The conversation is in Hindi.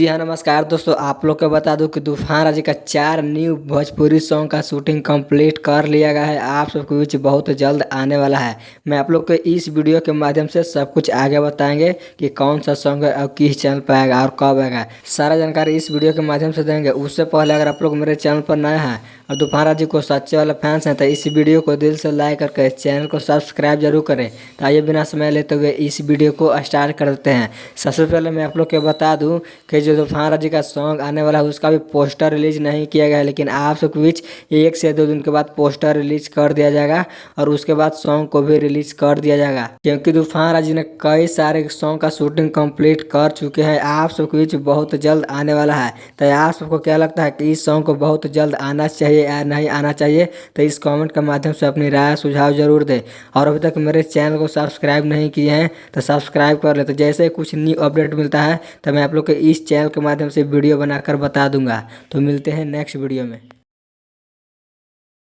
जी हाँ, नमस्कार दोस्तों। आप लोग को बता दूं कि तूफान राजा का 4 न्यू भोजपुरी सॉन्ग का शूटिंग कंप्लीट कर लिया गया है। आप सबके बीच बहुत जल्द आने वाला है। मैं आप लोग को इस वीडियो के माध्यम से सब कुछ आगे बताएंगे कि कौन सा सॉन्ग है और किस चैनल पर आएगा और कब आएगा। सारा जानकारी इस वीडियो के माध्यम से देंगे। उससे पहले अगर आप लोग मेरे चैनल पर नए हैं और तूफान राजा को सच्चे वाले फैंस हैं तो इस वीडियो को दिल से लाइक करके चैनल को सब्सक्राइब जरूर करें। तो आइए बिना समय लेते हुए इस वीडियो को स्टार्ट कर देते हैं। सबसे पहले मैं आप लोग को बता दूं कि जो तूफान राजा का सॉन्ग आने वाला है उसका भी पोस्टर रिलीज नहीं किया गया है, लेकिन आप सबके बीच 1 से 2 दिन के बाद पोस्टर रिलीज कर दिया जाएगा और उसके बाद सॉन्ग को भी रिलीज कर दिया जाएगा, क्योंकि तूफान राजा ने कई सारे सॉन्ग का शूटिंग कंप्लीट कर चुके हैं। आप सबके बीच बहुत जल्द आने वाला है। तो आप सबको क्या लगता है कि इस सॉन्ग को बहुत जल्द आना चाहिए या नहीं आना चाहिए? तो इस कमेंट के माध्यम से अपनी राय सुझाव जरूर दें। और अभी तक मेरे चैनल को सब्सक्राइब नहीं किए हैं तो सब्सक्राइब कर ले। तो जैसे कुछ न्यू अपडेट मिलता है तो मैं आप लोग को इस चैनल के माध्यम से वीडियो बनाकर बता दूंगा। तो मिलते हैं नेक्स्ट वीडियो में।